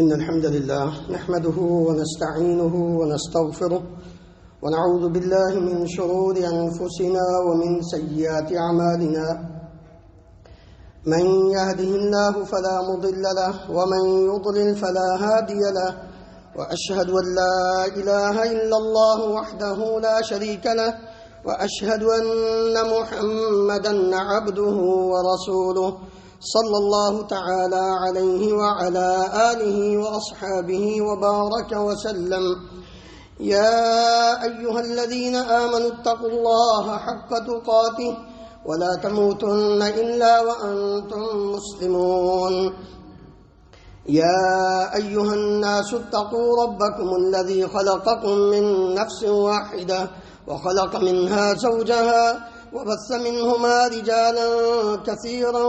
إن الحمد لله نحمده ونستعينه ونستغفره ونعوذ بالله من شرور أنفسنا ومن سيئات أعمالنا من يهده الله فلا مضل له ومن يضلل فلا هادي له وأشهد أن لا إله إلا الله وحده لا شريك له وأشهد أن محمدا عبده ورسوله صلى الله تعالى عليه وعلى آله وأصحابه وبارك وسلم يا أيها الذين آمنوا اتقوا الله حق تقاته ولا تموتن إلا وأنتم مسلمون يا أيها الناس اتقوا ربكم الذي خلقكم من نفس واحدة وخلق منها زوجها وبث منهما رجالا كثيرا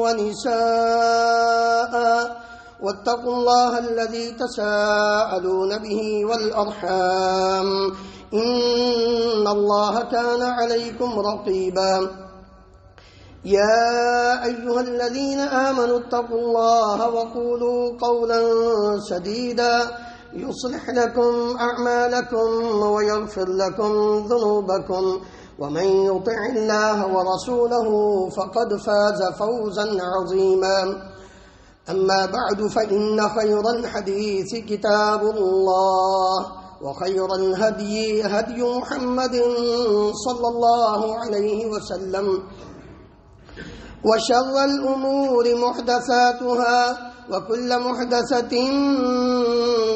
ونساء واتقوا الله الذي تساءلون به والأرحام إن الله كان عليكم رقيبا يا أيها الذين آمنوا اتقوا الله وقولوا قولا سديدا يصلح لكم أعمالكم ويغفر لكم ذنوبكم ومن يطع الله ورسوله فقد فاز فوزا عظيما أما بعد فإن خير الحديث كتاب الله وخير الهدي هدي محمد صلى الله عليه وسلم وشر الأمور محدثاتها وكل محدثة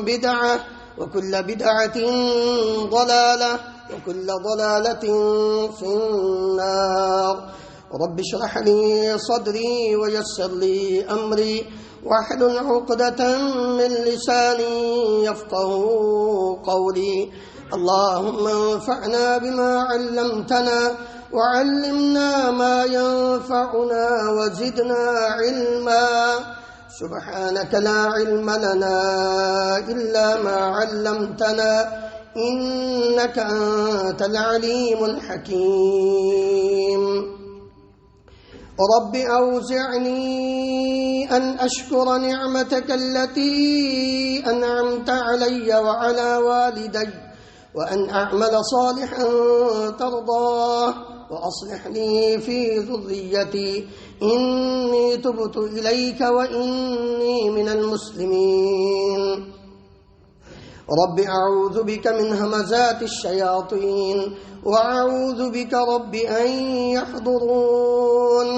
بدعة وكل بدعة ضلالة وكل ضلالة في النار رب اشرح لي صدري ويسر لي أمري واحلل عقدة من لساني يفقهوا قولي اللهم انفعنا بما علمتنا وعلمنا ما ينفعنا وزدنا علما سبحانك لا علم لنا إلا ما علمتنا إنك أنت العليم الحكيم رب أوزعني أن أشكر نعمتك التي أنعمت علي وعلى والدي وأن أعمل صالحا ترضاه وأصلح لي في ذريتي إني تبت إليك وإني من المسلمين رب أعوذ بك من همزات الشياطين وأعوذ بك رب أن يحضرون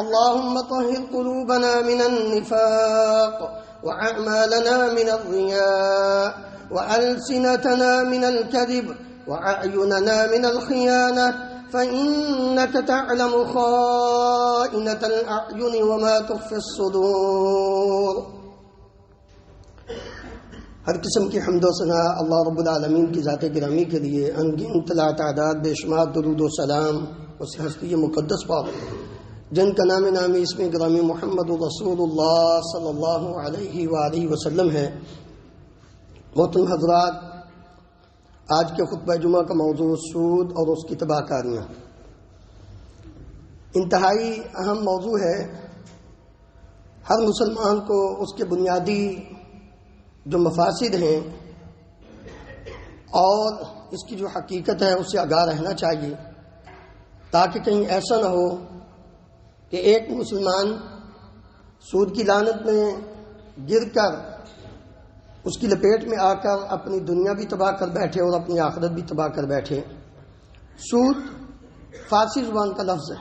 اللهم طهر قلوبنا من النفاق وأعمالنا من الرياء وألسنتنا من الكذب وأعيننا من الخيانة فإنك تعلم خائنة الأعين وما تخفي الصدور ہر قسم کی حمد و ثنا اللہ رب العالمین کی ذات گرامی کے لیے ان گنت لا تعداد بے شمار درود و سلام اس ہستی مقدس پاک جن کا نام نامی اسم گرامی محمد رسول اللہ صلی اللہ علیہ وآلہ وسلم ہے۔ محترم حضرات، آج کے خطبہ جمعہ کا موضوع سود اور اس کی تباہ کاریاں انتہائی اہم موضوع ہے۔ ہر مسلمان کو اس کے بنیادی جو مفاسد ہیں اور اس کی جو حقیقت ہے اس سے آگاہ رہنا چاہیے، تاکہ کہیں ایسا نہ ہو کہ ایک مسلمان سود کی لعنت میں گر کر اس کی لپیٹ میں آ کر اپنی دنیا بھی تباہ کر بیٹھے اور اپنی آخرت بھی تباہ کر بیٹھے۔ سود فارسی زبان کا لفظ ہے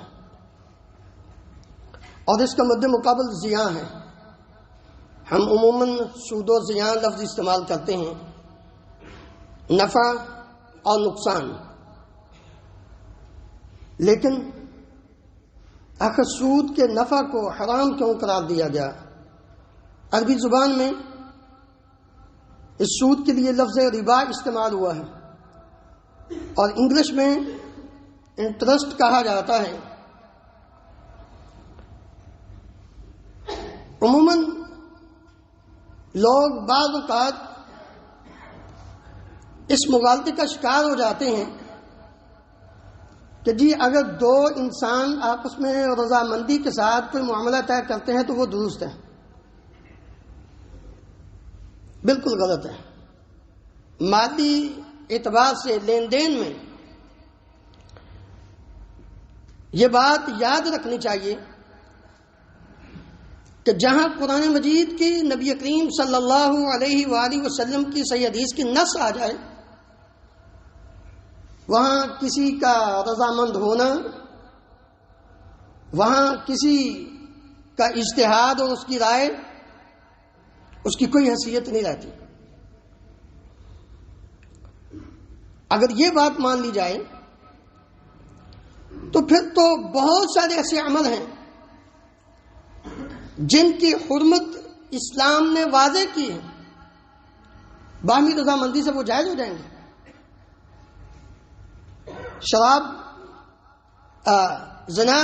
اور اس کا مد مقابل زیاں ہے۔ ہم عموماً سود و زیاں لفظ استعمال کرتے ہیں، نفع اور نقصان، لیکن آخر سود کے نفع کو حرام کیوں قرار دیا گیا؟ عربی زبان میں اس سود کے لیے لفظ ربا استعمال ہوا ہے اور انگلش میں انٹرسٹ کہا جاتا ہے۔ عموماً لوگ بعض اوقات اس مغالطے کا شکار ہو جاتے ہیں کہ جی اگر دو انسان آپس میں رضامندی کے ساتھ کوئی معاملہ طے کرتے ہیں تو وہ درست ہے، بالکل غلط ہے. مالی اعتبار سے لین دین میں یہ بات یاد رکھنی چاہیے کہ جہاں قرآن مجید کی نبی کریم صلی اللہ علیہ وآلہ وسلم کی صحیح حدیث کی نص آ جائے وہاں کسی کا رضامند ہونا، وہاں کسی کا اجتہاد اور اس کی رائے، اس کی کوئی حیثیت نہیں رہتی. اگر یہ بات مان لی جائے تو پھر تو بہت سارے ایسے عمل ہیں جن کی حرمت اسلام نے واضح کی ہے، باہمی رضامندی سے وہ جائز ہو جائیں گے. شراب، زنا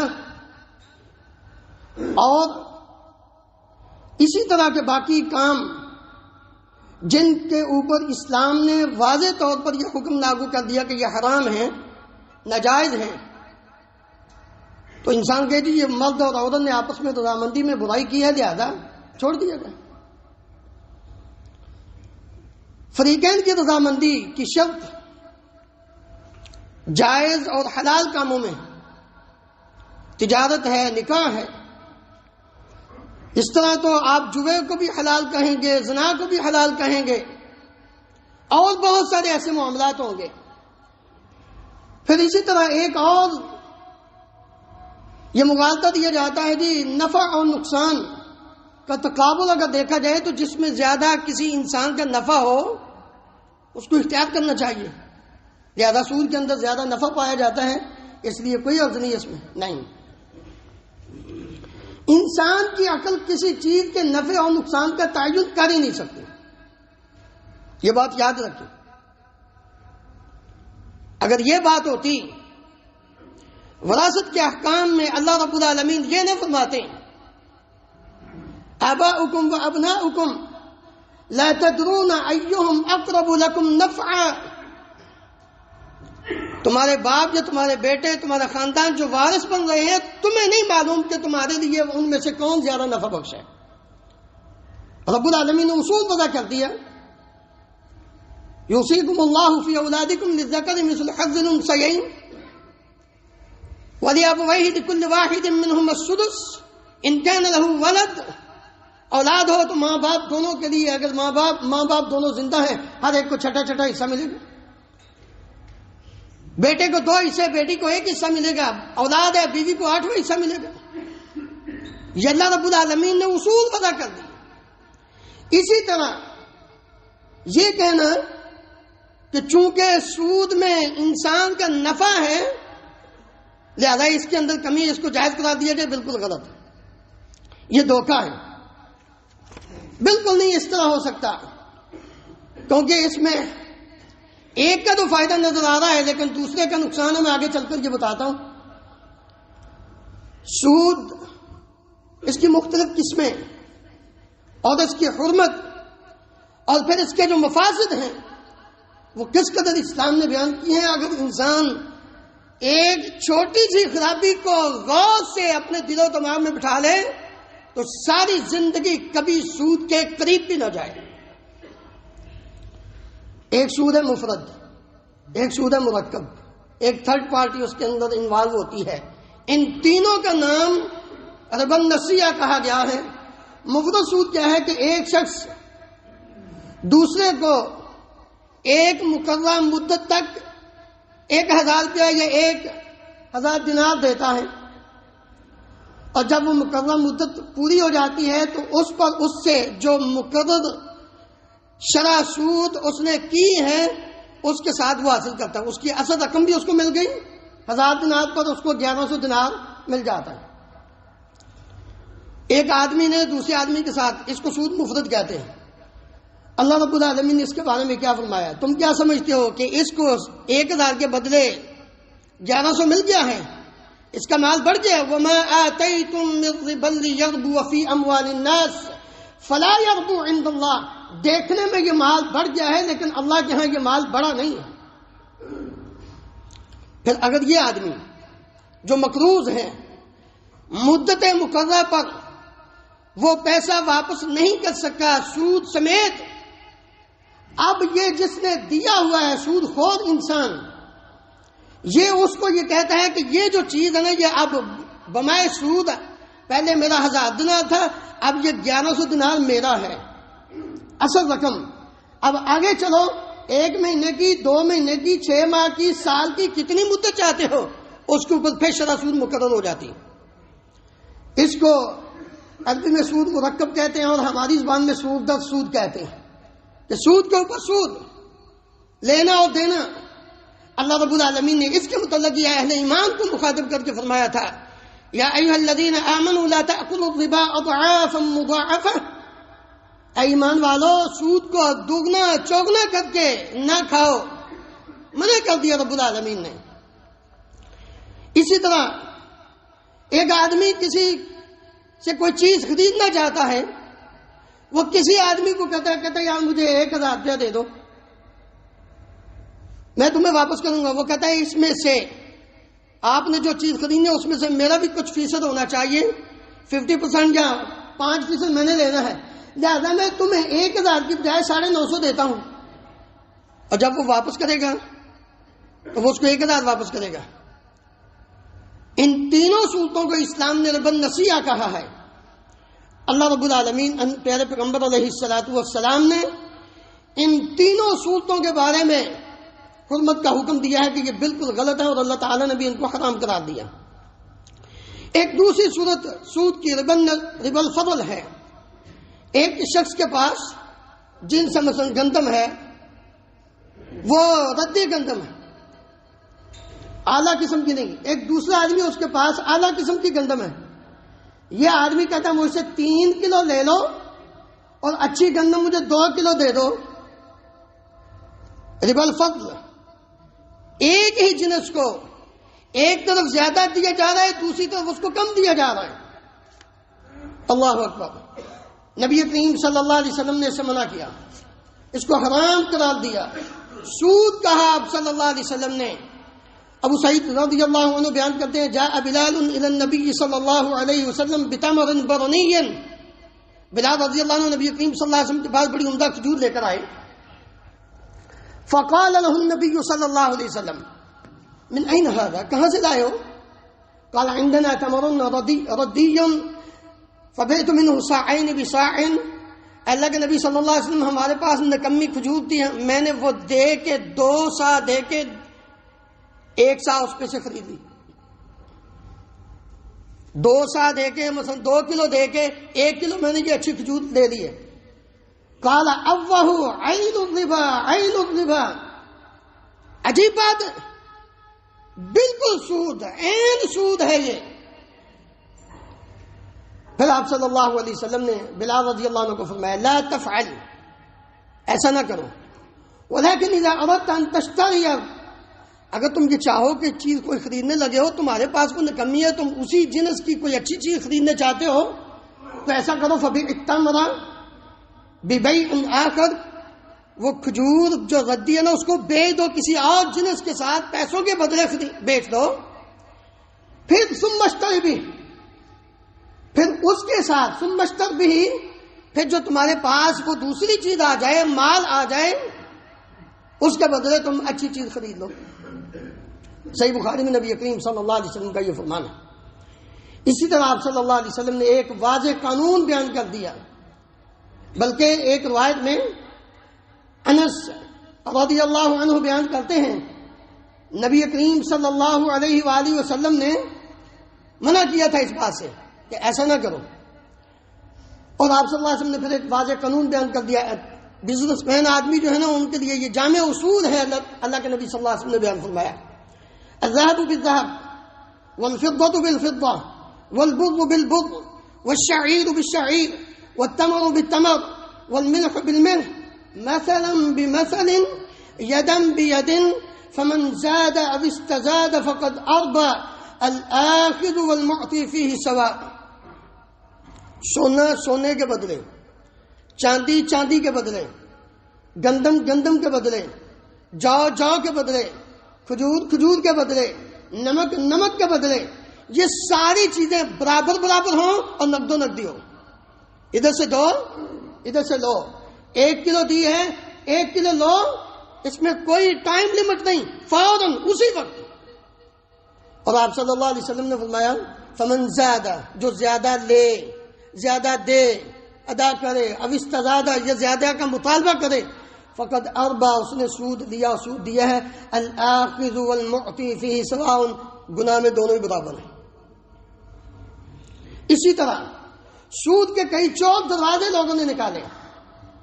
اور اسی طرح کے باقی کام جن کے اوپر اسلام نے واضح طور پر یہ حکم لاگو کر دیا کہ یہ حرام ہیں، ناجائز ہیں، تو انسان کہتے یہ مرد اور عورت نے آپس میں رضامندی میں برائی کی ہے لہذا چھوڑ دیا گیا. فریقین کی رضامندی کی شرط جائز اور حلال کاموں میں تجارت ہے، نکاح ہے. اس طرح تو آپ جوے کو بھی حلال کہیں گے، زنا کو بھی حلال کہیں گے، اور بہت سارے ایسے معاملات ہوں گے. پھر اسی طرح ایک اور یہ مغالطہ دیا جاتا ہے جی نفع اور نقصان کا تقابل اگر دیکھا جائے تو جس میں زیادہ کسی انسان کا نفع ہو اس کو اختیار کرنا چاہیے. لہذا سود کے اندر زیادہ نفع پایا جاتا ہے اس لیے کوئی عرض نہیں اس میں. نہیں، انسان کی عقل کسی چیز کے نفع اور نقصان کا تعین کر ہی نہیں سکتی، یہ بات یاد رکھیں. اگر یہ بات ہوتی وراثت کے احکام میں اللہ رب العالمین یہ نہیں فرماتے آباؤکم و ابناؤکم لا تدرون ایہم اقرب لکم نفعا، تمہارے باپ یا تمہارے بیٹے، تمہارا خاندان جو وارث بن رہے ہیں، تمہیں نہیں معلوم کہ تمہارے لیے ان میں سے کون زیادہ نفع بخش ہے. رب العالمین نے اصول وضع کر دیا، یوصیکم اللہ فی اولادکم للذکر مثل حظ الانثیین وَلِأَبَوَيْهِ لِكُلِّ وَاحِدٍ مِّنْهُمَا السُّدُسُ إِن كَانَ لَهُ وَلَدٌ. اولاد ہو تو ماں باپ دونوں کے لیے، اگر ماں باپ دونوں زندہ ہیں ہر ایک کو چھٹا چھٹا حصہ ملے گا. بیٹے کو 2 حصے، بیٹی کو 1 حصہ ملے گا. اولاد ہے بیوی کو 8واں حصہ ملے گا. یہ اللہ رب العالمین نے اصول وضع کر دی. اسی طرح یہ کہنا کہ چونکہ سود میں انسان کا نفع ہے لہذا اس کے اندر کمی ہے، اس کو جائز قرار دیا جائے، بالکل غلط ہے. یہ دھوکہ ہے، بالکل نہیں اس طرح ہو سکتا، کیونکہ اس میں ایک کا تو فائدہ نظر آ رہا ہے لیکن دوسرے کا نقصان ہے. میں آگے چل کر یہ بتاتا ہوں. سود اس کی مختلف قسمیں اور اس کی حرمت اور پھر اس کے جو مفاسد ہیں وہ کس قدر اسلام نے بیان کیے ہیں. اگر انسان ایک چھوٹی سی خرابی کو غور سے اپنے دل و دماغ میں بٹھا لے تو ساری زندگی کبھی سود کے قریب بھی نہ جائے. ایک سود ہے مفرد، ایک سود ہے مرکب، ایک تھرڈ پارٹی اس کے اندر انوالو ہوتی ہے. ان تینوں کا نام ربا النسیہ کہا گیا ہے. مفرد سود کیا ہے کہ ایک شخص دوسرے کو ایک مقررہ مدت تک 1000 روپیہ یا 1000 دینار دیتا ہے، اور جب وہ مقررہ مدت پوری ہو جاتی ہے تو اس پر اس سے جو مقرر شرح سود اس نے کی ہے اس کے ساتھ وہ حاصل کرتا ہے. اس کی اصل رقم بھی اس کو مل گئی، 1000 دینار پر اس کو 1100 دینار مل جاتا ہے. ایک آدمی نے دوسرے آدمی کے ساتھ، اس کو سود مفرد کہتے ہیں. اللہ رب العالمین نے اس کے بارے میں کیا فرمایا؟ تم کیا سمجھتے ہو کہ اس کو 1000 کے بدلے 1100 مل گیا ہے، اس کا مال بڑھ گیا؟ وَمَا آتَيْتُم مِّن رِّبًا لِّيَرْبُوَ فِي أَمْوَالِ النَّاسِ فَلَا يَرْبُو عِندَ اللَّهِ. دیکھنے میں یہ مال بڑھ گیا ہے لیکن اللہ کے ہاں یہ مال بڑا نہیں ہے. پھر اگر یہ آدمی جو مقروض ہے مدت مقررہ پر وہ پیسہ واپس نہیں کر سکا سود سمیت، اب یہ جس نے دیا ہوا ہے سود خور انسان، یہ اس کو یہ کہتا ہے کہ یہ جو چیز ہے نا، یہ اب بمائے سود پہلے میرا 1000 دینار تھا، اب یہ 1100 دینار میرا ہے اصل رقم۔ اب آگے چلو، 1 مہینے کی، 2 مہینے کی، 6 ماہ کی، سال کی، کتنی مدت چاہتے ہو، اس کے اوپر پھر شرح سود مقرر ہو جاتی۔ اس کو عربی میں سود مرکب کہتے ہیں اور ہماری زبان میں سود در سود کہتے ہیں، کہ سود کے اوپر سود، لینا اور دینا۔ اللہ رب العالمین نے اس کے متعلق یہ اہل ایمان کو مخاطب کر کے فرمایا تھا، یا ایھا الذین آمنوا لا تأکلوا الربا اضعافا مضاعفہ، اے ایمان والو سود کو دوگنا چوگنا کر کے نہ کھاؤ، منع کر دیا رب العالمین نے۔ اسی طرح ایک آدمی کسی سے کوئی چیز خریدنا چاہتا ہے، وہ کسی آدمی کو کہتا ہے یار مجھے 1000 روپیہ دے دو، میں تمہیں واپس کروں گا۔ وہ کہتا ہے اس میں سے آپ نے جو چیز خریدنی ہے اس میں سے میرا بھی کچھ فیصد ہونا چاہیے، 50% یا 5% میں نے لینا ہے، لہٰذا میں تمہیں 1000 کی بجائے 950 دیتا ہوں۔ اور جب وہ واپس کرے گا تو وہ اس کو 1000 واپس کرے گا۔ ان تینوں صورتوں کو اسلام نے ربا النسیہ کہا ہے۔ اللہ رب العالمین پیارے پیغمبر علیہ الصلوۃ والسلام نے ان تینوں صورتوں کے بارے میں حرمت کا حکم دیا ہے کہ یہ بالکل غلط ہے، اور اللہ تعالیٰ نے بھی ان کو حرام قرار دیا۔ ایک دوسری صورت سود کی ربا الفضل ہے۔ ایک شخص کے پاس جن سے مثلا گندم ہے، وہ ردی گندم ہے، اعلیٰ قسم کی نہیں۔ ایک دوسرا آدمی اس کے پاس اعلیٰ قسم کی گندم ہے، یہ آدمی کہتا ہے مجھ سے 3 کلو لے لو اور اچھی گندم مجھے 2 کلو دے دو۔ ربا الفضل، ایک ہی جنس کو ایک طرف زیادہ دیا جا رہا ہے، دوسری طرف اس کو کم دیا جا رہا ہے۔ اللہ اکبر۔ نبی کریم صلی اللہ علیہ وسلم نے اسے منع کیا، اس کو حرام قرار دیا۔ سود کہا آپ صلی اللہ علیہ وسلم نے۔ ابو سعید رضی اللہ عنہ بیان کرتے ہیں، جاء بلال الی النبی صلی اللہ علیہ وسلم بتمر برنی، بلال رضی اللہ عنہ نبی کریم صلی اللہ علیہ وسلم کے پاس بڑی عمدہ کھجور لے کر آئے۔ فقال له النبی صلی اللہ علیہ وسلم من این هذا، کہاں سے لائے ہو؟ قال عندنا تمر ردی فبعت منه صاعین بصاع، اللہ کے نبی صلی اللہ علیہ وسلم ہمارے پاس نکمی کھجور تھی، میں نے وہ دے کے 2 سا دے کے 1 سا اس پہ سے خرید لی۔ 2 سا دے کے مثلا 2 کلو دے کے 1 کلو میں نے یہ اچھی کھجور لے لی ہے۔ قال اوہ عین الربا عین الربا، عجیب بات، بالکل سود، عین سود ہے یہ۔ پھر آپ صلی اللہ علیہ وسلم نے بلال رضی اللہ عنہ کو فرمایا، لا تفعل، ایسا نہ کرو، ولكن اذا اردت ان تشتری، اگر تم یہ چاہو کہ چیز کوئی خریدنے لگے ہو، تمہارے پاس کوئی کمی ہے، تم اسی جنس کی کوئی اچھی چیز خریدنے چاہتے ہو، تو ایسا کرو، فبیع التمر ببیع آخر، وہ کھجور جو ردی ہے نا اس کو بیچ دو کسی اور جنس کے ساتھ، پیسوں کے بدلے بیچ دو۔ پھر ثم اشتری بھی، پھر اس کے ساتھ ثم اشتری بھی، پھر جو تمہارے پاس وہ دوسری چیز آ جائے، مال آ جائے، اس کے بدلے تم اچھی چیز خرید لو۔ صحیح بخاری میں نبی کریم صلی اللہ علیہ وسلم کا یہ فرمان ہے۔ اسی طرح آپ صلی اللہ علیہ وسلم نے ایک واضح قانون بیان کر دیا، بلکہ ایک روایت میں انس رضی اللہ عنہ بیان کرتے ہیں، نبی کریم صلی اللہ علیہ وآلہ وسلم نے منع کیا تھا اس بات سے کہ ایسا نہ کرو، اور آپ صلی اللہ علیہ وسلم نے پھر ایک واضح قانون بیان کر دیا۔ بزنس مین آدمی جو ہے نا، ان کے لیے یہ جامع اصول ہے، اللہ کے نبی صلی اللہ علیہ وسلم نے بیان فرمایا، الذهب بالذهب والفضة بالفضة والبر بالبر والشعير بالشعير والتمر بالتمر والملح بالملح مثلا بمثل يدا بيد فمن زاد أو استزاد فقد أربى الآخذ والمعطي فيه سواء۔ سونا سونے کے بدلے، چاندی چاندی کے بدلے، گندم گندم کے بدلے، جو جو کے بدلے، کھجور کھجور کے بدلے، نمک نمک کے بدلے، یہ ساری چیزیں برابر برابر ہوں اور نقد و نقدی ہو، ادھر سے دو ادھر سے لو۔ 1 کلو دی ہے 1 کلو لو، اس میں کوئی ٹائم لمٹ نہیں، فوراً اسی وقت. اور آپ صلی اللہ علیہ وسلم نے فرمایا فمن زاد، جو زیادہ لے، زیادہ دے، ادا کرے، اب استزادہ یا زیادہ کا مطالبہ کرے، فقد اربا، اس نے سود لیا، سود دیا ہے. الآخذ والمعطی فیہ سواء، گناہ میں دونوں ہی برابر ہیں. اسی طرح سود کے کئی چوک دروازے لوگوں نے نکالے.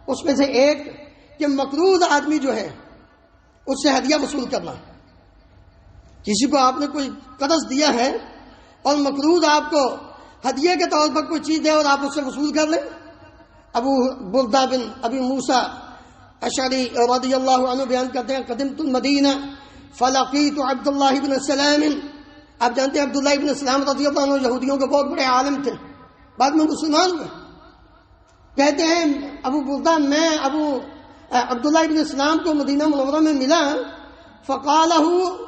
اس میں سے ایک کہ مقروض آدمی جو ہے اس سے ہدیہ وصول کرنا. کسی کو آپ نے کوئی قرض دیا ہے اور مقروض آپ کو ہدیے کے طور پر کوئی چیز دے اور آپ اس سے وصول کر لیں. ابو بردہ بن ابی موسیٰ اشعری رضی اللہ عنہ بیان کرتے ہیں قدمت المدینہ فلقیت عبداللہ بن سلام. آپ جانتے ہیں عبداللہ بن سلام رضی اللہ عنہ یہودیوں کے بہت بڑے عالم تھے، بعد میں مسلمان ہوئے. کہتے ہیں ابو بردہ، میں عبداللہ بن سلام کو مدینہ منورہ میں ملا، فقالہ،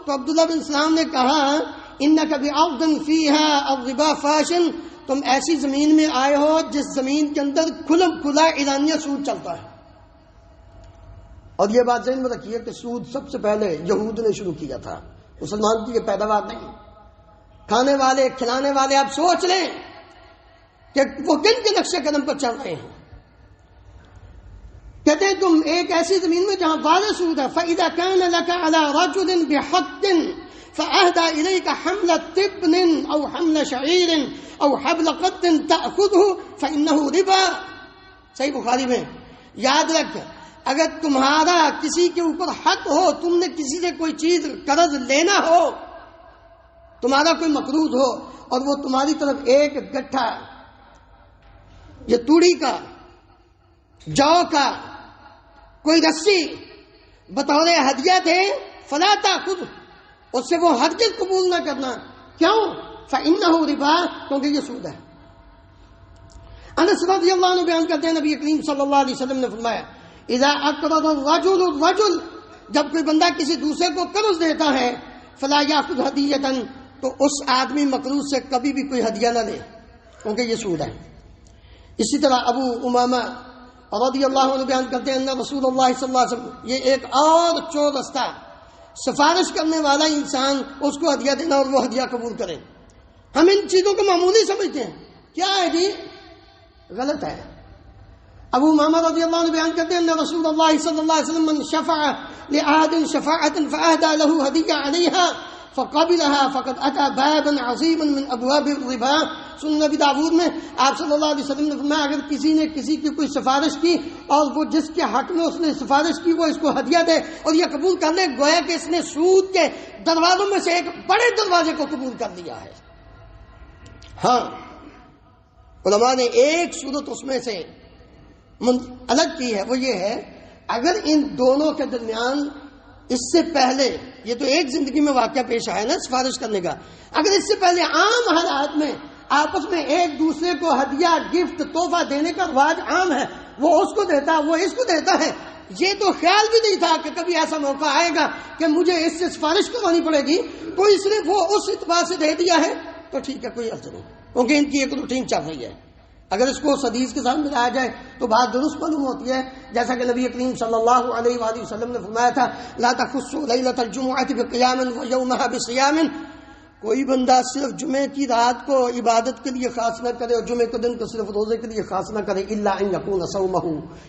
تو عبداللہ بن سلام نے کہا انک بارض فیہا الربا فاشن، تم ایسی زمین میں آئے ہو جس زمین کے اندر کھلم کھلا اعلانیہ سود چلتا ہے. اور یہ بات ذہن میں رکھیے کہ سود سب سے پہلے یہود نے شروع کیا تھا، مسلمان کی یہ پیداوار نہیں. کھانے والے کھلانے والے آپ سوچ لیں کہ وہ کن کے نقشے قدم پر چل رہے ہیں. کہتے ہیں تم ایک ایسی زمین میں جہاں واضح سود ہے. فَإِذَا كَانَ لَكَ عَلَى رَجُلٍ بِحَقٍ فَأَهْدَى إِلَيْكَ حَمْلَ تِبْنٍ أَوْ حَمْلَ شَعِيرٍ أَوْ حَبْلَ قَطٍ تَأْخُذْهُ فَإِنَّهُ رِبَا. صحیح بخاری میں. یاد رکھ، اگر تمہارا کسی کے اوپر حق ہو، تم نے کسی سے کوئی چیز قرض لینا ہو، تمہارا کوئی مقروض ہو اور وہ تمہاری طرف ایک گٹھا یہ توڑی کا، جو کا، کوئی رسی بطور ہدیہ دے، فلا تأخذ، اس سے وہ ہرگز قبول نہ کرنا. کیوں؟ فإنه ربا، کیونکہ یہ سود ہے. انس رضی اللہ عنہ بیان کرتے ہیں نبی کریم صلی اللہ علیہ وسلم نے فرمایا اذا اقرض الرجل الرجل، جب کوئی بندہ کسی دوسرے کو قرض دیتا ہے، فلا یاخذ ہدیۃ، تو اس آدمی مقروض سے کبھی بھی کوئی ہدیہ نہ لے، کیونکہ یہ سود ہے. اسی طرح ابو امامہ رضی اللہ عنہ بیان کرتے ہیں ان رسول اللہ صلی اللہ علیہ وسلم، یہ ایک اور چور رستہ، سفارش کرنے والا انسان اس کو ہدیہ دینا اور وہ ہدیہ قبول کرے. ہم ان چیزوں کو معمولی سمجھتے ہیں، کیا ہے جی؟ غلط ہے. ابو امامہ رضی اللہ عنہ بیان کرتے ہیں ان رسول اللہ صلی اللہ علیہ وسلم من شفع لأحد شفاعة فأهدى له هدية عليها فقبلها فقد أتى بابا عظيما من أبواب الربا. سنن ابی داؤد میں آپ صلی اللہ علیہ وسلم نے فرمایا اگر کسی نے کسی کی کوئی سفارش کی اور وہ جس کے حق میں اس نے سفارش کی وہ اس کو ہدیہ دے اور یہ قبول کر لے، گویا کہ اس نے سود کے دروازوں میں سے ایک بڑے دروازے کو قبول کر لیا ہے. ہاں، علماء نے ایک صورت اس میں سے الگ کی ہے، وہ یہ ہے اگر ان دونوں کے درمیان اس سے پہلے، یہ تو ایک زندگی میں واقعہ پیش آیا نا سفارش کرنے کا، اگر اس سے پہلے عام حالات میں آپس میں ایک دوسرے کو ہدیہ، گفٹ، تحفہ دینے کا رواج عام ہے، وہ اس کو دیتا وہ اس کو دیتا ہے، یہ تو خیال بھی نہیں تھا کہ کبھی ایسا موقع آئے گا کہ مجھے اس سے سفارش کروانی پڑے گی، تو اس نے وہ اس اعتبار سے دے دیا ہے تو ٹھیک ہے، کوئی عرض نہیں، کیونکہ ان کی ایک روٹین چل رہی ہے. اگر اس کو حدیث کے ساتھ ملایا جائے تو بات درست معلوم ہوتی ہے، جیسا کہ نبی کریم صلی اللہ علیہ وآلہ وسلم نے فرمایا تھا لا تخصوا لیلۃ الجمعۃ بقیام ویومها بصیام. کوئی بندہ صرف جمعے کی رات کو عبادت کے لیے خاص نہ کرے اور جمعے کے دن کو صرف روزے کے لیے خاص نہ کرے، الا ان یکون صومہ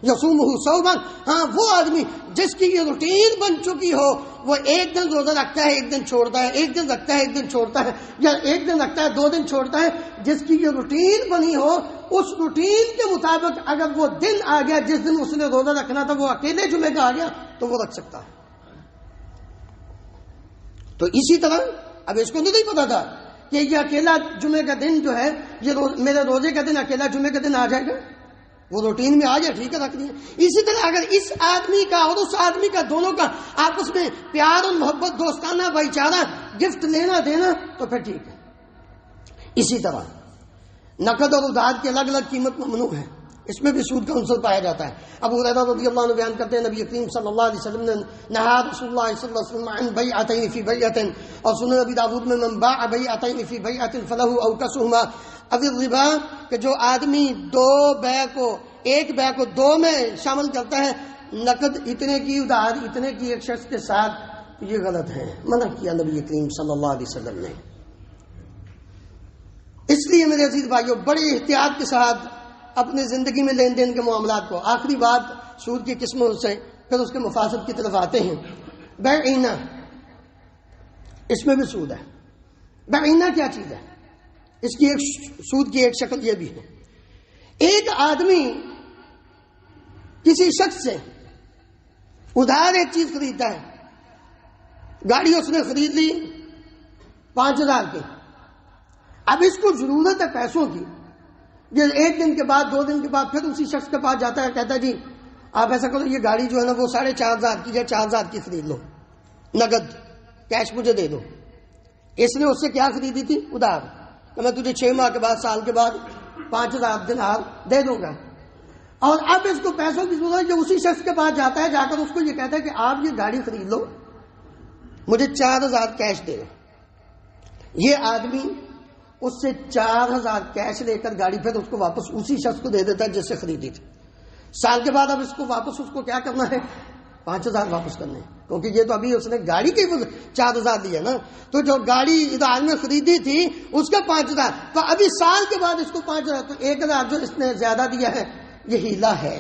یصومہ صوما. ہاں، وہ آدمی جس کی یہ روٹین بن چکی ہو، وہ ایک دن روزہ رکھتا ہے، ایک دن چھوڑتا ہے، ایک دن رکھتا ہے، ایک دن چھوڑتا ہے، یا ایک دن رکھتا ہے، 2 دن چھوڑتا ہے، جس کی یہ روٹین بنی ہو، اس روٹین کے مطابق اگر وہ دن آ گیا جس دن اس نے روزہ رکھنا تھا، وہ اکیلے جمعے کا آ گیا تو وہ رکھ سکتا ہے. تو اسی طرح اب اس کو تو نہیں پتا تھا کہ یہ اکیلا جمعے کا دن جو ہے یہ میرے روزے کا دن اکیلا جمعے کا دن آ جائے گا، وہ روٹین میں آ جائے، ٹھیک ہے، رکھ دیا. اسی طرح اگر اس آدمی کا اور اس آدمی کا دونوں کا آپس میں پیار اور محبت، دوستانہ بھائی چارہ، گفٹ لینا دینا، تو پھر ٹھیک ہے. اسی طرح نقد اور ادھار کی الگ الگ قیمت ممنوع ہے، اس میں بھی سود کا عنصر پایا جاتا ہے. ابو ہریرہ رضی اللہ عنہ بیان کرتے ہیں نبی کریم صلی اللہ علیہ وسلم نے نہا رسول اللہ صلی اللہ علیہ وسلم عن بیعتین فی بیعۃ، اور سنن ابی داؤد میں من باع بیعتین فی بیعۃ فلہ اوکسہما او الربا، کہ جو آدمی 2 بیع کو ایک بے کو دو میں شامل کرتا ہے، نقد اتنے کی ادھار اتنے کی ایک شخص کے ساتھ، یہ غلط ہے، منع کیا نبی کریم صلی اللہ علیہ وسلم نے۔ اس لیے میرے عزیز بھائیوں بڑی احتیاط کے ساتھ اپنے زندگی میں لین دین کے معاملات کو۔ آخری بات سود کی قسموں سے پھر اس کے مفاسد کی طرف آتے ہیں۔ بیع عینہ، اس میں بھی سود ہے۔ بیع عینہ کیا چیز ہے؟ اس کی ایک سود کی ایک شکل یہ بھی ہے، ایک آدمی کسی شخص سے ادھار ایک چیز خریدتا ہے، گاڑی اس نے خرید لی 5,000 کی، اب اس کو ضرورت ہے پیسوں کی، یہ 1 دن کے بعد 2 دن کے بعد پھر اسی شخص کے پاس جاتا ہے، کہتا ہے جی آپ ایسا کرو یہ گاڑی جو ہے نا وہ 4,500 کی یا 4,000 کی خرید لو، نقد کیش مجھے دے دو۔ اس نے اس سے کیا خریدی تھی؟ ادھار، تو میں تجھے 6 ماہ کے بعد سال کے بعد 5,000 دینار دے دوں گا، اور اب اس کو پیسوں کی ضرورت ہے، جو اسی شخص کے پاس جاتا ہے، جا کر اس کو یہ کہتا ہے کہ آپ یہ گاڑی خرید لو، مجھے 4,000 کیش دے دو۔ یہ آدمی اس سے 4,000 کیش لے کر گاڑی پھر اس کو واپس اسی شخص کو دے دیتا ہے جس سے خریدی تھی۔ سال کے بعد اب اس کو واپس اس کو کیا کرنا ہے؟ 5,000 واپس کرنے، کیونکہ یہ تو ابھی اس نے گاڑی کے 4,000 دیا نا، تو جو گاڑی ادھار میں خریدی تھی اس کا 5,000، تو ابھی سال کے بعد اس کو 5,000، تو 1,000 جو اس نے زیادہ دیا ہے یہ ہیلا ہے،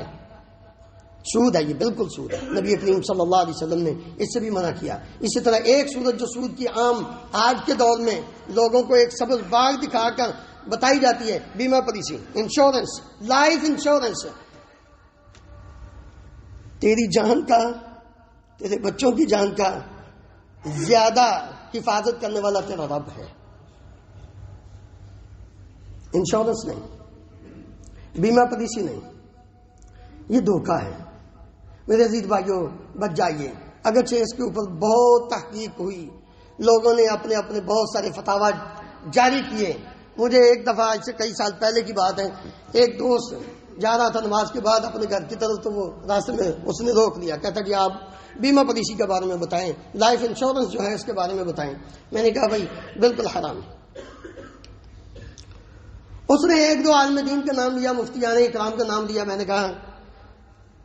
سود ہے، یہ بالکل سود ہے۔ نبی کریم صلی اللہ علیہ وسلم نے اس سے بھی منع کیا۔ اسی طرح ایک صورت جو سود کی عام آج کے دور میں لوگوں کو ایک سبز باغ دکھا کر بتائی جاتی ہے، بیمہ پالیسی، انشورنس، لائف انشورنس۔ تیری جان کا، تیرے بچوں کی جان کا زیادہ حفاظت کرنے والا تیرا رب ہے، انشورنس نہیں، بیمہ پالیسی نہیں، یہ دھوکہ ہے۔ میرے عزیز بھائیوں بچ جائیے، اگرچہ اس کے اوپر بہت تحقیق ہوئی، لوگوں نے اپنے اپنے بہت سارے فتاوی جاری کیے۔ مجھے ایک دفعہ آج سے کئی سال پہلے کی بات ہے، ایک دوست جا رہا تھا نماز کے بعد اپنے گھر کی طرف، تو وہ راستے میں اس نے روک لیا، کہتا کہ آپ بیمہ پالیسی کے بارے میں بتائیں، لائف انشورنس جو ہے اس کے بارے میں بتائیں۔ میں نے کہا بھائی بالکل حرام۔ اس نے 1-2 عالم دین کا نام لیا، مفتیان اکرام کا نام لیا۔ میں نے کہا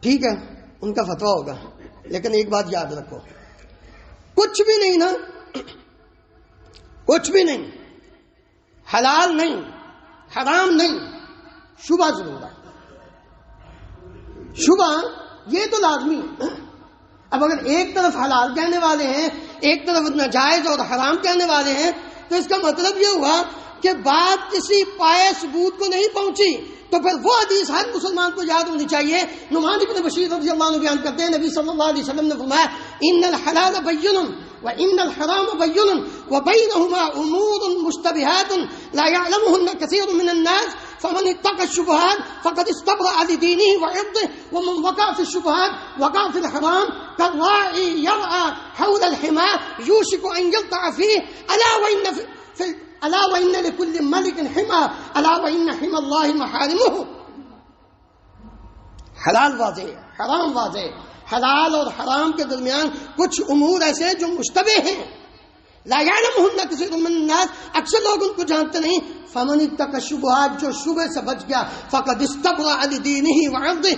ٹھیک ہے ان کا فتویٰ ہوگا، لیکن ایک بات یاد رکھو، کچھ بھی نہیں نا، کچھ بھی نہیں، حلال نہیں، حرام نہیں، شبہ ضرور ہے۔ شبہ یہ تو لازمی ہے۔ اب اگر ایک طرف حلال کہنے والے ہیں، ایک طرف ناجائز اور حرام کہنے والے ہیں، تو اس کا مطلب یہ ہوا کہ بات کسی پائے ثبوت کو نہیں پہنچی۔ تو پھر وہ حدیث ہر مسلمان کو یاد ہونی چاہیے۔ نعمان بن بشیر رضی اللہ عنہ بیان کرتے ہیں، نبی صلی اللہ علیہ وسلم نے فرمایا ان الحلال بین وان الحرام بین وبینهما امور مشتبهات لا يعلمهن كثير من الناس فمن اتقى الشبهات فقد استبرأ لدينه وعرضه ومن وقع في الشبهات وقع في الحرام كالراعي يرعى حول الحمى يوشك ان يلقى فيه الا وان لكل ملك حمى الا وان حمى الله محارمه۔ حلال واضح، حرام واضح۔ حلال اور حرام کے درمیان کچھ امور ایسے جو مشتبہ ہیں، لا يعلمهن كثير من الناس، اکثر لوگ ان کو جانتے نہیں۔ فمن اتقى الشبهات، جو شبہ سے بچ گیا، فقد استبرأ لدينه وعرضه،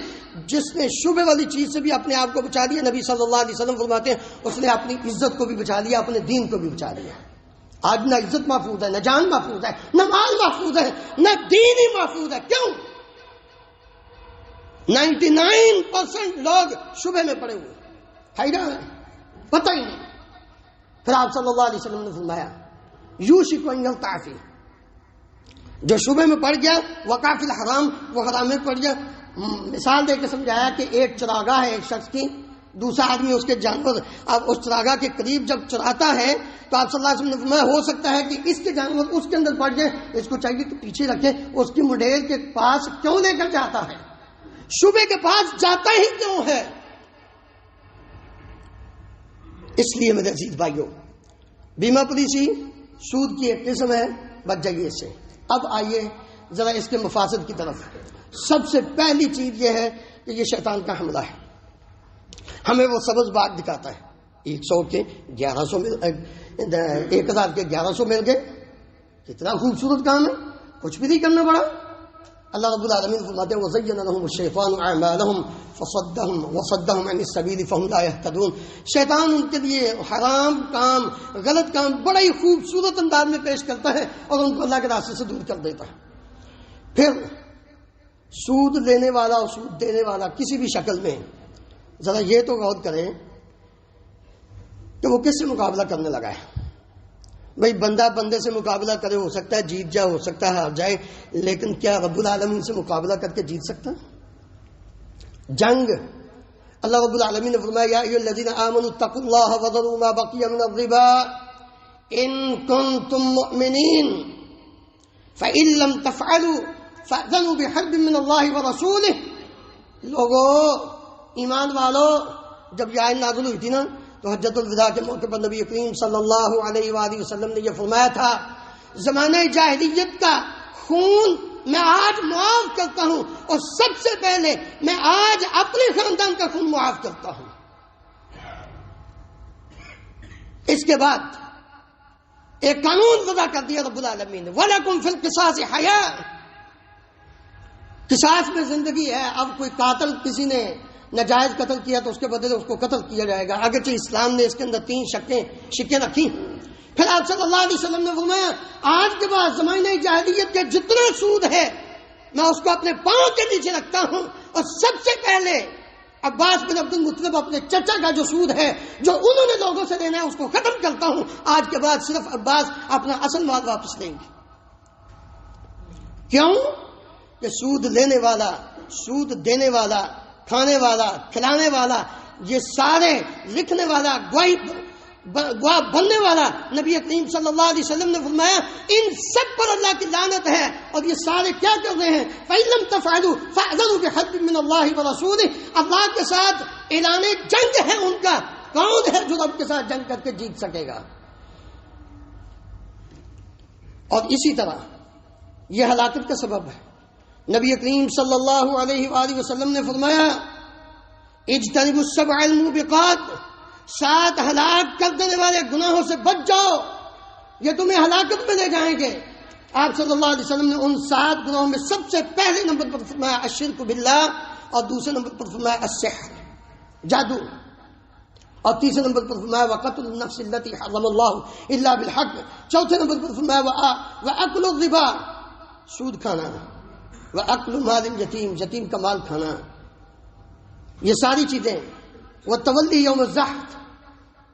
جس نے شبہ والی چیز سے بھی اپنے آپ کو بچا لیا۔ نبی صلی اللہ علیہ وسلم فرماتے ہیں اس نے اپنی عزت کو بھی بچا لیا، اپنے دین کو بھی بچا لیا۔ آج نہ عزت محفوظ ہے، نہ جان محفوظ ہے، نہ مال محفوظ ہے، نہ دین ہی محفوظ ہے۔ کیوں؟ 99% لوگ شبہ میں پڑے ہوئے، حیران ہے، پتہ ہی نہیں۔ پھر آپ صلی اللہ علیہ وسلم نے فرمایا یوشک ان یلقع فیہ، جو شبہ میں پڑ گیا، وقع فی الحرام، وہ حرام میں پڑ گیا۔ مثال دے کے سمجھایا کہ ایک چراگاہ ہے ایک شخص کی، دوسرا آدمی اس کے جانور اب اس چراگاہ کے قریب جب چراتا ہے تو آپ صلی اللہ علیہ وسلم نے فرمایا ہو سکتا ہے کہ اس کے جانور اس کے اندر پڑ جائے، اس کو چاہیے کہ پیچھے رکھے، اس کی مڈیل کے پاس کیوں لے کر جاتا ہے؟ شبہ کے پاس جاتا ہی کیوں ہے؟ اس لیے میرے عزیز بھائیوں، بیمہ پالیسی سود کی ایک قسم ہے، بچ جائیے اس سے۔ اب آئیے ذرا اس کے مفاسد کی طرف۔ سب سے پہلی چیز یہ ہے کہ یہ شیطان کا حملہ ہے۔ ہمیں وہ سبز باغ دکھاتا ہے، 100 کے 1100 مل 1000 کے 1100 مل گئے، کتنا خوبصورت کام ہے، کچھ بھی نہیں کرنا پڑا، اللہ رب العالمین فرماتے ہیں وَزَيَّنَ لَهُمُ الشَّيْطَانُ أَعْمَالَهُمْ فَصَدَّهُمْ عَنِ السَّبِيلِ فَهُمْ لَا يَهْتَدُونَ. شیطان ان کے لیے حرام کام، غلط کام بڑا ہی خوبصورت انداز میں پیش کرتا ہے اور ان کو اللہ کے راستے سے دور کر دیتا ہے. پھر سود لینے والا اور سود دینے والا کسی بھی شکل میں ذرا یہ تو غور کریں کہ وہ کس سے مقابلہ کرنے لگا ہے. بھئی بندہ بندے سے مقابلہ کرے، ہو سکتا ہے جیت جائے، ہو سکتا ہے ہار جائے، لیکن کیا رب العالمین سے مقابلہ کر کے جیت سکتا؟ جنگ اللہ رب العالمین نے فرمایا یا ایھا الذین آمنوا اتقوا اللہ وذروا ما بقی من الربا ان کنتم مؤمنین فإن لم تفعلوا فأذنوا بحرب من اللہ ورسولہ. لوگو ایمان والو، جب یہ آیت نازل ہوئی تھی نا تو حجۃ الوداع کے موقع پر نبی کریم صلی اللہ علیہ وآلہ وسلم نے یہ فرمایا تھا زمانہ جاہلیت کا خون میں آج معاف کرتا ہوں اور سب سے پہلے میں آج اپنے خاندان کا خون معاف کرتا ہوں. اس کے بعد ایک قانون وضع کر دیا رب العالمین نے وَلَكُمْ فِي الْقِصَاصِ حَيَاةٌ. قصاص میں زندگی ہے. اب کوئی قاتل کسی نے ناجائز قتل کیا تو اس کے بدلے اس کو قتل کیا جائے گا، اگرچہ اسلام نے اس کے اندر 3 شکیں رکھی. پھر آپ صلی اللہ علیہ وسلم نے فرمایا آج کے بعد زمانہ جاہلیت کے جتنا سود ہے میں اس کو اپنے پاؤں کے نیچے رکھتا ہوں اور سب سے پہلے عباس بن عبد المطلب اپنے چچا کا جو سود ہے جو انہوں نے لوگوں سے لینا ہے اس کو ختم کرتا ہوں. آج کے بعد صرف عباس اپنا اصل مال واپس لیں گے. کیوں کہ سود لینے والا، سود دینے والا، کھانے والا، کھلانے والا، یہ سارے لکھنے والا، گواہ بننے والا، نبی کریم صلی اللہ علیہ وسلم نے فرمایا ان سب پر اللہ کی لعنت ہے. اور یہ سارے کیا کر رہے ہیں فَإِن لَّمْ تَفْعَلُوا فَأْذَنُوا بِحَرْبٍ مِّنَ اللَّهِ وَرَسُولِهِ. اللہ کے ساتھ اعلان جنگ ہے ان کا. کون ہے جو رب کے ساتھ جنگ کر کے جیت سکے گا؟ اور اسی طرح یہ ہلاکت کا سبب ہے. نبی کریم صلی اللہ علیہ وآلہ وسلم نے فرمایا اجتنبوا السبع الموبقات، 7 ہلاک کر دینے والے گناہوں سے بچ جاؤ، یہ تمہیں ہلاکت میں لے جائیں گے. آپ صلی اللہ علیہ وسلم نے ان 7 گناہوں میں سب سے پہلے نمبر پر فرمایا الشرک باللہ، اور دوسرے نمبر پر فرمایا السحر، جادو، اور تیسرے نمبر پر فرمایا وقتل النفس التي حرم اللہ الا بالحق، چوتھے نمبر پر فرمایا واکل الربا، سود کھانا، وَأَكْلُ مَالِ الْيَتِيمِ، یتیم کا مال کھانا. یہ ساری چیزیں. وَتَوَلِّي يَوْمَ الزَّحْفِ،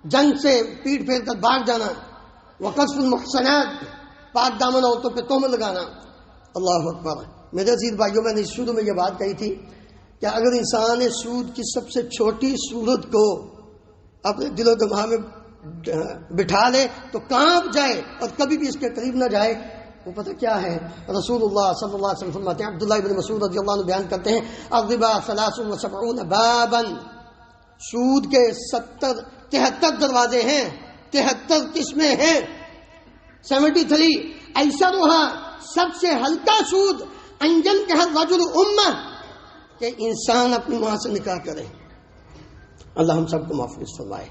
جنگ سے پیٹ پھیر کر بھاگ جانا. وَقَذْفُ الْمُحْصَنَاتِ، پاک دامن عورتوں پہ تہمت لگانا. اللہ اکبر. میرے عزیز بھائیوں، میں نے شروع میں یہ بات کہی تھی کہ اگر انسان سود کی سب سے چھوٹی صورت کو اپنے دل و دماغ میں بٹھا لے تو کانپ جائے اور کبھی بھی اس کے قریب نہ جائے. وہ پتہ کیا ہے؟ رسول اللہ صلی اللہ علیہ وسلم فرماتے ہیں، عبداللہ بن مسعود رضی اللہ عنہ بیان کرتے ہیں الربا 73 بابا، سود کے 73 دروازے ہیں، 73 قسمیں ہیں. 73 ایسرها، سب سے ہلکا سود انجن کے الرجل امہ، کہ انسان اپنی ماں سے نکاح کرے. اللہ ہم سب کو محفوظ فرمائے.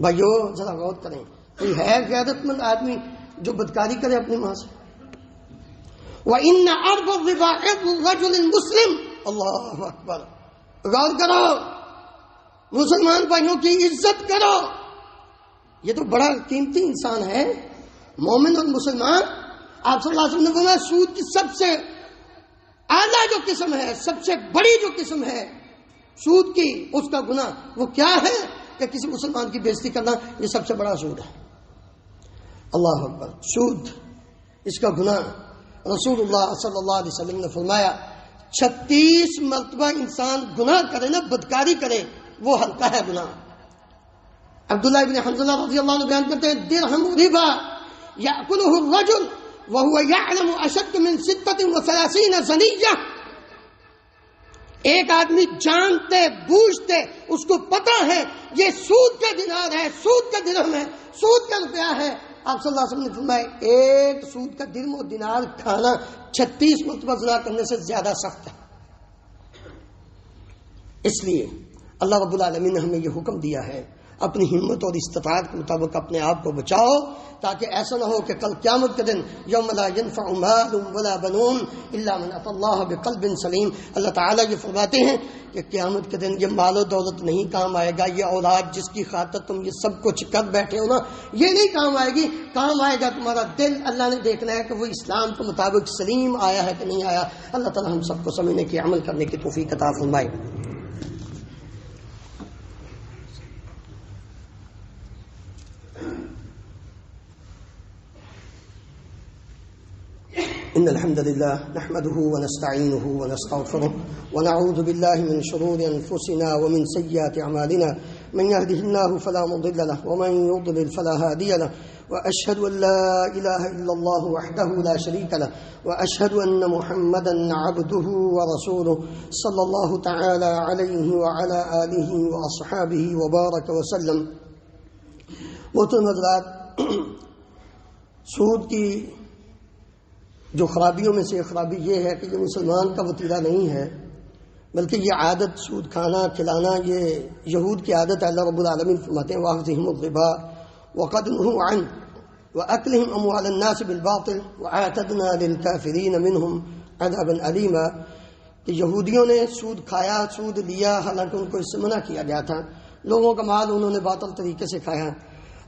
بھائیو ذرا غور کریں، کوئی ہے غیرت مند آدمی جو بدکاری کرے اپنی ماں سے؟ وَإِنَّ عَرْضَ الرِّبَا عِرْضُ الرَّجُلِ الْمُسْلِمِ. اللہ اکبر. غور کرو، مسلمان بھائیوں کی عزت کرو. یہ تو بڑا قیمتی انسان ہے، مومن اور مسلمان. آپ صلی اللہ علیہ وسلم نے فرمایا سود کی سب سے اعلیٰ جو قسم ہے، سب سے بڑی جو قسم ہے سود کی، اس کا گناہ وہ کیا ہے کہ کسی مسلمان کی بےزتی کرنا. یہ سب سے بڑا سود ہے. اللہ اکبر. سود، اس کا گناہ رسول اللہ صلی اللہ علیہ وسلم نے فرمایا 36 مرتبہ انسان گناہ کرے نا، بدکاری کرے، وہ ہلکا ہے گناہ. عبداللہ بن حنظلہ رضی اللہ عنہ بیان کرتے ہیں درہم ربا یأکلہ الرجل وہو یعلم اشد من 36 زنیہ. ایک آدمی جانتے بوجھتے اس کو پتا ہے یہ سود کا دینار ہے، سود کا درہم ہے، سود کا روپیہ ہے. آپ صلی اللہ علیہ وسلم نے فرمایا ایک سود کا درہم اور دینار کھانا 36 مرتبہ زنا کرنے سے زیادہ سخت ہے. اس لیے اللہ رب العالمین نے ہمیں یہ حکم دیا ہے اپنی ہمت اور استطاعت کے مطابق اپنے آپ کو بچاؤ، تاکہ ایسا نہ ہو کہ کل قیامت کے دن یوم لا ينفع مال ولا بنون الا من اتى الله بقلب سلیم، اللہ تعالیٰ یہ فرماتے ہیں کہ قیامت کے دن یہ مال و دولت نہیں کام آئے گا، یہ اولاد جس کی خاطر تم یہ سب کچھ کر بیٹھے ہو نا، یہ نہیں کام آئے گی، کام آئے گا تمہارا دل۔ اللہ نے دیکھنا ہے کہ وہ اسلام کے مطابق سلیم آیا ہے کہ نہیں آیا۔ اللہ تعالیٰ ہم سب کو سمجھنے کی، عمل کرنے کی توفیق عطا فرمائے۔ إن الحمد لله نحمده ونستعينه ونستغفره ونعوذ بالله من شرور أنفسنا ومن سيئات أعمالنا، من يهده الله فلا مضل له ومن يضلل فلا هادي له، وأشهد أن لا إله إلا الله وحده لا شريك له، وأشهد أن محمدا عبده ورسوله صلى الله تعالى عليه وعلى آله وأصحابه وبارك وسلم۔ محترم حضرات، سود کی جو خرابیوں میں سے ایک خرابی یہ ہے کہ یہ مسلمان کا وطیرہ نہیں ہے، بلکہ یہ عادت سود کھانا کھلانا یہ یہود کی عادت ہے۔ اللہ رب العالمین فرماتے ہیں وَأَخْذِهِمُ الرِّبَا وَقَدْ نُهُوا عَنْهُ وَأَكْلِهِمْ أَمْوَالَ النَّاسِ بِالْبَاطِلِ وَأَعْتَدْنَا لِلْكَافِرِينَ مِنْهُمْ عَذَابًا أَلِيمًا، کہ یہودیوں نے سود کھایا، سود لیا، حالانکہ ان کو اس سے منع کیا گیا تھا۔ لوگوں کا مال انہوں نے باطل طریقے سے کھایا،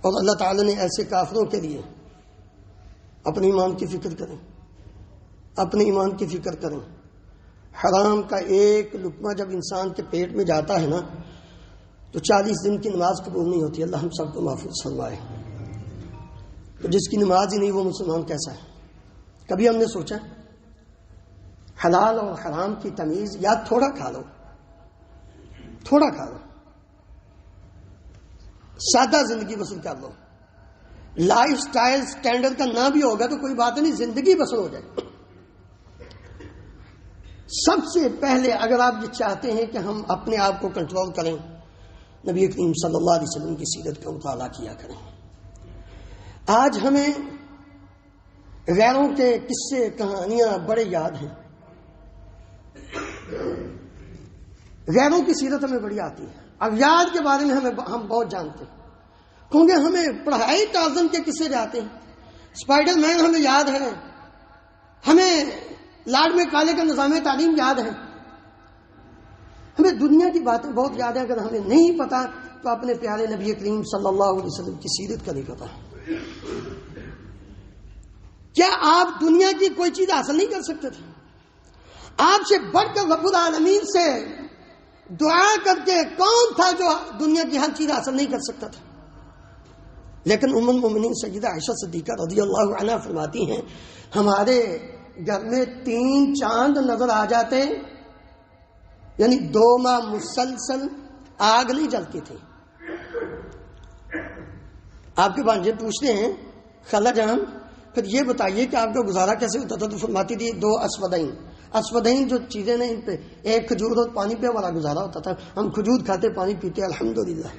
اور اللہ تعالیٰ نے ایسے کافروں کے لیے اپنے ایمان کی فکر کریں، اپنے ایمان کی فکر کریں۔ حرام کا ایک لقمہ جب انسان کے پیٹ میں جاتا ہے نا تو 40 دن کی نماز قبول نہیں ہوتی۔ اللہ ہم سب کو محفوظ فرمائے۔ تو جس کی نماز ہی نہیں وہ مسلمان کیسا ہے؟ کبھی ہم نے سوچا حلال اور حرام کی تمیز؟ یا تھوڑا کھا لو، تھوڑا کھا لو، سادہ زندگی بسر کر لو، لائف سٹائل سٹینڈرڈ کا نہ بھی ہوگا تو کوئی بات نہیں، زندگی بسر ہو جائے۔ سب سے پہلے اگر آپ یہ چاہتے ہیں کہ ہم اپنے آپ کو کنٹرول کریں، نبی کریم صلی اللہ علیہ وسلم کی سیرت کا مطالعہ کیا کریں۔ آج ہمیں غیروں کے قصے کہانیاں بڑے یاد ہیں، غیروں کی سیرت ہمیں بڑی آتی ہے، اغیار کے بارے میں ہم بہت جانتے ہیں، کیونکہ ہمیں پڑھائی ٹارزن کے قصے جاتے ہیں، اسپائڈر مین ہمیں یاد ہے، ہمیں لاڈ میں کالے کا نظام تعلیم یاد ہے، ہمیں دنیا کی باتیں بہت یاد ہیں۔ اگر ہمیں نہیں پتا تو اپنے پیارے نبی کریم صلی اللہ علیہ وسلم کی سیرت کا نہیں پتا۔ کیا آپ دنیا کی کوئی چیز حاصل نہیں کر سکتے تھے؟ آپ سے بڑھ کر رب العالمین سے دعا کر کے کون تھا جو دنیا کی ہر چیز حاصل نہیں کر سکتا تھا؟ لیکن ام المومنین سیدہ عائشہ صدیقہ رضی اللہ عنہا فرماتی ہیں ہمارے گھر میں 3 چاند نظر آ جاتے، یعنی 2 ماہ مسلسل آگ نہیں جلتی تھی۔ آپ کے بھانجے پوچھتے ہیں خالہ جان پھر یہ بتائیے کہ آپ کا گزارا کیسے ہوتا تھا؟ تو فرماتی تھی 2 اسودین جو چیزیں نے ان پہ، ایک کھجور اور پانی پہ ہمارا گزارا ہوتا تھا، ہم کھجور کھاتے پانی پیتے الحمدللہ۔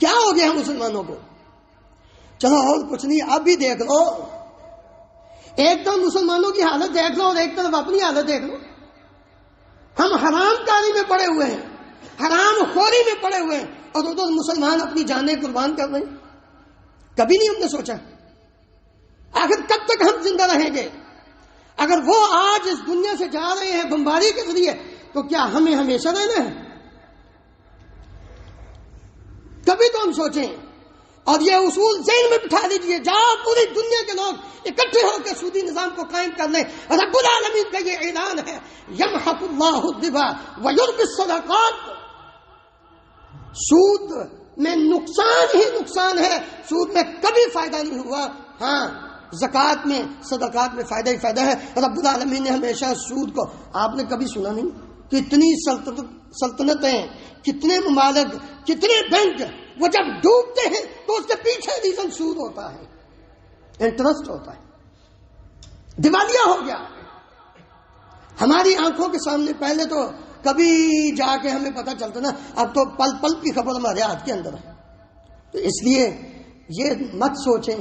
کیا ہو گیا مسلمانوں کو؟ چلو اور کچھ نہیں، اب بھی دیکھ لو، ایک طرف مسلمانوں کی حالت دیکھ لو اور ایک طرف اپنی حالت دیکھ لو۔ ہم حرام کاری میں پڑے ہوئے ہیں، حرام خوری میں پڑے ہوئے ہیں، اور ادھر مسلمان اپنی جانیں قربان کر رہے ہیں۔ کبھی نہیں ہم نے سوچا آخر کب تک ہم زندہ رہیں گے؟ اگر وہ آج اس دنیا سے جا رہے ہیں بمباری کے ذریعے تو کیا ہمیں ہمیشہ رہنا ہے؟ کبھی تو ہم سوچیں، اور یہ اصول ذہن میں بٹھا لیجیے، جاؤ پوری دنیا کے لوگ اکٹھے ہو کے سودی نظام کو قائم کر لیں۔ رب العالمین کا یہ اعلان ہے یمحق اللہ الربا ویربی الصدقات، سود میں نقصان ہی نقصان ہے، سود میں کبھی فائدہ نہیں ہوا، ہاں زکوٰۃ میں صدقات میں فائدہ ہی فائدہ ہے۔ رب العالمین نے ہمیشہ سود کو، آپ نے کبھی سنا نہیں کتنی سلطنتیں، کتنے ممالک، کتنے بینک وہ جب ڈوبتے ہیں تو اس کے پیچھے ریزن سود ہوتا ہے، انٹرسٹ ہوتا ہے، دیوالیہ ہو گیا ہماری آنکھوں کے سامنے۔ پہلے تو کبھی جا کے ہمیں پتہ چلتا نا، اب تو پل پل کی خبر ہمارے ہاتھ کے اندر ہے۔ تو اس لیے یہ مت سوچیں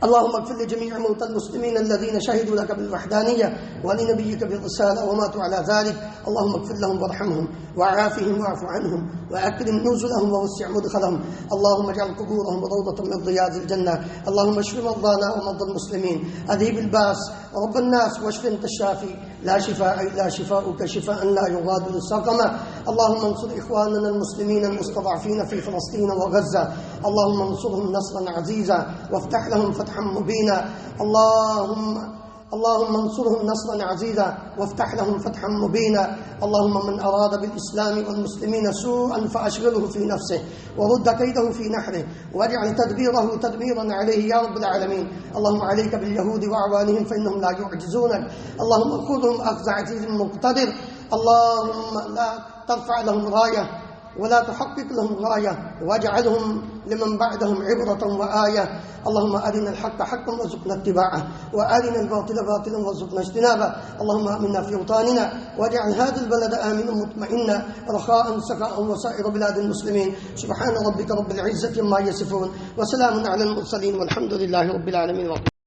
اللهم اغفر لجميع موتى المسلمين الذين شهدوا لك بالوحدانية ولنبيك بالرسالة وماتوا على ذلك. اللهم اغفر لهم وارحمهم وعافهم واعف عنهم وأكرم نزلهم ووسع مدخلهم. اللهم اجعل قبورهم روضة من رياض الجنة. اللهم اشف مرضانا ومرضى المسلمين، أذهب الباس رب الناس واشف أنت الشافي، لا شفاء إلا شفاؤك شفاء لا يغادر سقما. اللهم انصر إخواننا المسلمين المستضعفين في فلسطين وغزة، اللهم انصرهم نصرا عزيزا وافتح لهم فتحا مبينا. اللهم انصرهم نصرا عزيزا وافتح لهم فتحا مبينا. اللهم من أراد بالإسلام والمسلمين سوءا فأشغله في نفسه ورد كيده في نحره واجعل تدبيره تدميرا عليه يا رب العالمين. اللهم عليك باليهود وأعوانهم فإنهم لا يعجزونك. اللهم خذهم أخذ عزيز مقتدر. اللهم لا ترفع لهم راية ولا تحقق لهم غاية واجعلهم لمن بعدهم عبرة وآية. اللهم أرنا الحق حقا وارزقنا اتباعه وأرنا الباطل باطلا وارزقنا اجتنابه. اللهم آمنا في أوطاننا واجعل هذا البلد آمنا مطمئنا رخاء سخاء وسائر بلاد المسلمين. سبحان ربك رب العزة عما يصفون وسلام على المرسلين والحمد لله رب العالمين.